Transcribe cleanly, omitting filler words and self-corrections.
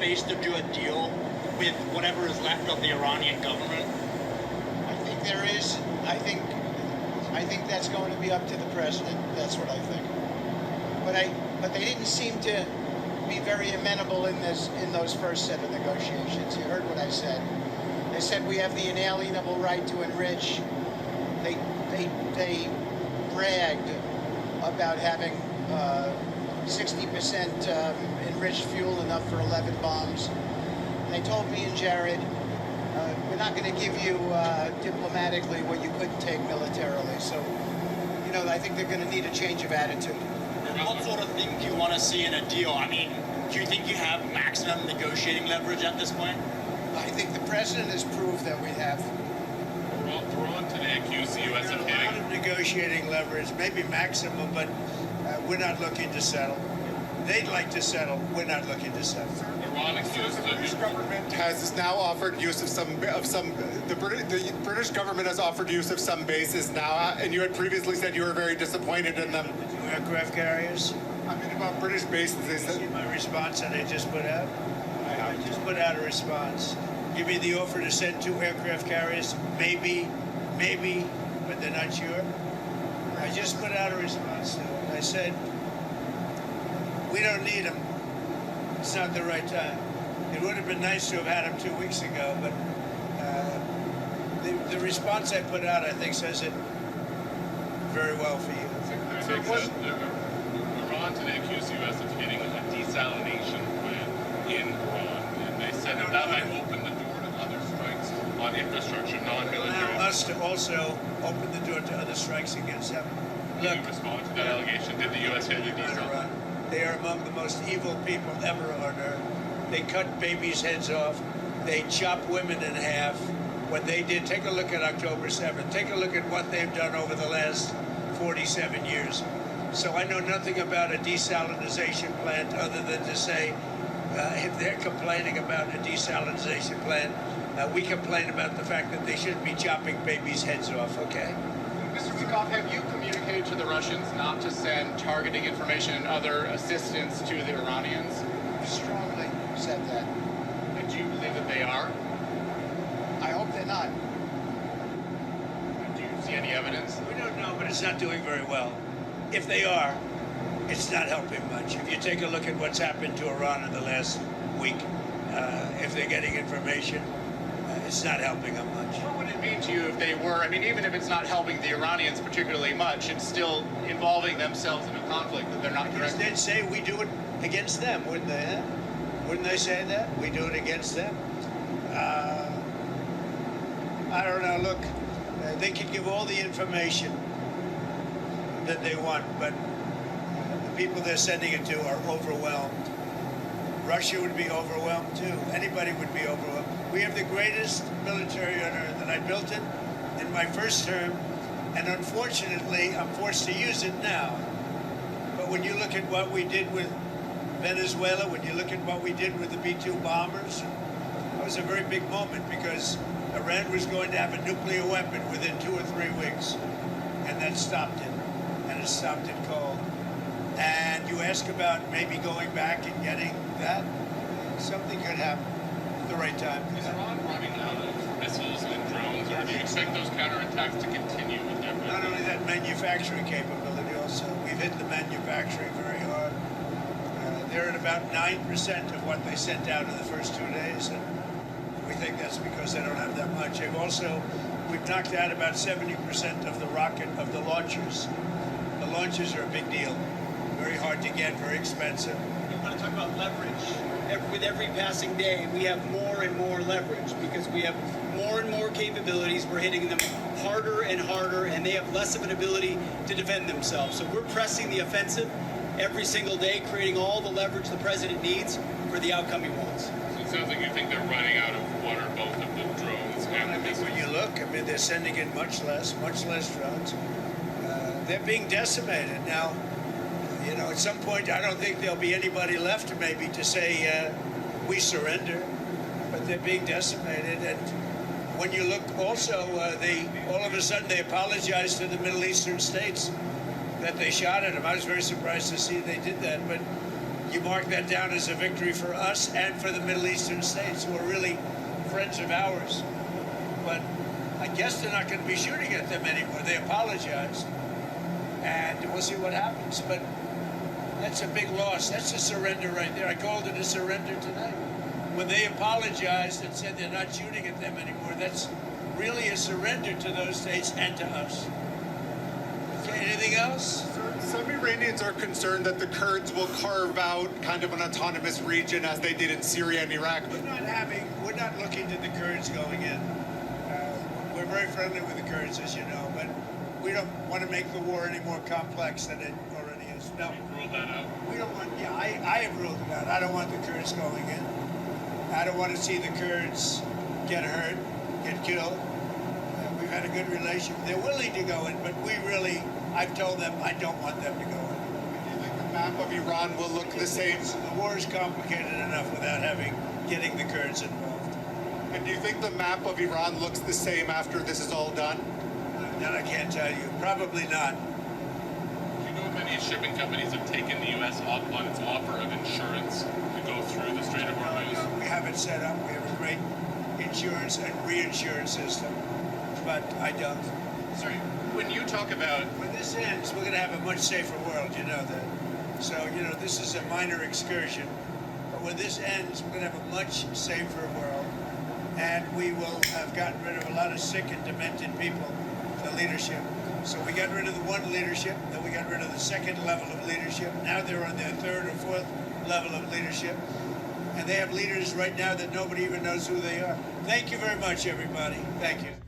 space to do a deal with whatever is left of the Iranian government? I think there is. I think that's going to be up to the president. That's what I think. But they didn't seem to be very amenable in those first set of negotiations. You heard what I said. They said we have the inalienable right to enrich. They bragged about having 60% enriched fuel, enough for 11 bombs. And they told me and Jared, we're not going to give you diplomatically what you couldn't take militarily. So, I think they're going to need a change of attitude. And what sort of thing do you want to see in a deal? I mean, do you think you have maximum negotiating leverage at this point? I think the president has proved that we have. Tehran today accused the U.S. of a lot of negotiating leverage, maybe maximum, but we're not looking to settle. They'd like to settle. We're not looking to settle. Iran accused the British government has now offered use of some. The British government has offered use of some bases now, and you had previously said you were very disappointed in them. The 2 aircraft carriers. I mean, about British bases. They said. See my response that I just put out. I just put out a response. Give me the offer to send 2 aircraft carriers. Maybe, but they're not sure. I just put out a response to it. I said, we don't need them. It's not the right time. It would have been nice to have had them 2 weeks ago, but the response I put out, I think, says it very well for you. Iran today accused the U.S. of hitting a desalination plant in Iran, and they said that might open the door to other strikes on infrastructure, non-military. Allow us to also open the door to other strikes against them. Can you respond to that allegation? Did the U.S. hit a desalination? They are among the most evil people ever on earth. They cut babies' heads off. They chop women in half. What they did, take a look at October 7th. Take a look at what they've done over the last 47 years. So I know nothing about a desalinization plant other than to say, if they're complaining about a desalinization plant, we complain about the fact that they shouldn't be chopping babies' heads off, okay? Mr. Peikoff, have you communicated to the Russians not to send targeting information and other assistance to the Iranians? Strongly said that. And do you believe that they are? I hope they're not. Do you see any evidence? We don't know, but it's not doing very well. If they are, it's not helping much. If you take a look at what's happened to Iran in the last week, if they're getting information, it's not helping them much. What would it mean to you if they were? I mean, even if it's not helping the Iranians particularly much, it's still involving themselves in a conflict that they're not directly. They'd say we do it against them, wouldn't they? Huh? Wouldn't they say that? We do it against them? I don't know. Look, they can give all the information that they want, but the people they're sending it to are overwhelmed. Russia would be overwhelmed too. Anybody would be overwhelmed. We have the greatest military on earth, and I built it in my first term, and unfortunately, I'm forced to use it now. But when you look at what we did with Venezuela, when you look at what we did with the B-2 bombers, that was a very big moment because Iran was going to have a nuclear weapon within 2 or 3 weeks, and that stopped it, and it stopped it cold. And you ask about maybe going back and getting that, something could happen at the right time. Is Iran running out of missiles and drones, or do you expect those counterattacks to continue with their Not only that, manufacturing capability also. We've hit the manufacturing very hard. They're at about 9% of what they sent out in the first 2 days, and we think that's because they don't have that much. We've knocked out about 70% of the launchers. The launchers are a big deal. Very hard to get, very expensive. You want to talk about leverage. With every passing day, we have more and more leverage because we have more and more capabilities. We're hitting them harder and harder, and they have less of an ability to defend themselves. So we're pressing the offensive every single day, creating all the leverage the president needs for the outcome he wants. So it sounds like you think they're running out of water, both of the drones and the missiles. When you look, I mean, they're sending in much less drones. They're being decimated. Now, you know, at some point, I don't think there'll be anybody left maybe to say, we surrender, but they're being decimated. And when you look also, all of a sudden they apologized to the Middle Eastern states that they shot at them. I was very surprised to see they did that, but you mark that down as a victory for us and for the Middle Eastern states who are really friends of ours. But I guess they're not going to be shooting at them anymore. They apologized, and we'll see what happens. But that's a big loss. That's a surrender right there. I called it a surrender tonight. When they apologized and said they're not shooting at them anymore, that's really a surrender to those states and to us. Okay, anything else? Some Iranians are concerned that the Kurds will carve out kind of an autonomous region as they did in Syria and Iraq. We're not looking to the Kurds going in. We're very friendly with the Kurds, as you know, but we don't want to make the war any more complex than it already is. No, Rule that out. we don't want. Yeah, I have ruled it out. I don't want the Kurds going in. I don't want to see the Kurds get hurt, get killed. We've had a good relationship. They're willing to go in, but I've told them I don't want them to go in. Do you think the map of Iran will look the same? The war is complicated enough without getting the Kurds involved. And do you think the map of Iran looks the same after this is all done? That I can't tell you. Probably not. Do you know if any shipping companies have taken the U.S. up on its offer of insurance to go through the Strait of Hormuz? We have it set up. We have a great insurance and reinsurance system, but I don't. Sorry, when you talk about When this ends, we're going to have a much safer world. You know that. So, this is a minor excursion. But when this ends, we're going to have a much safer world. And we will have gotten rid of a lot of sick and demented people, the leadership. So we got rid of the one leadership, then we got rid of the second level of leadership. Now they're on their third or fourth level of leadership. And they have leaders right now that nobody even knows who they are. Thank you very much, everybody. Thank you.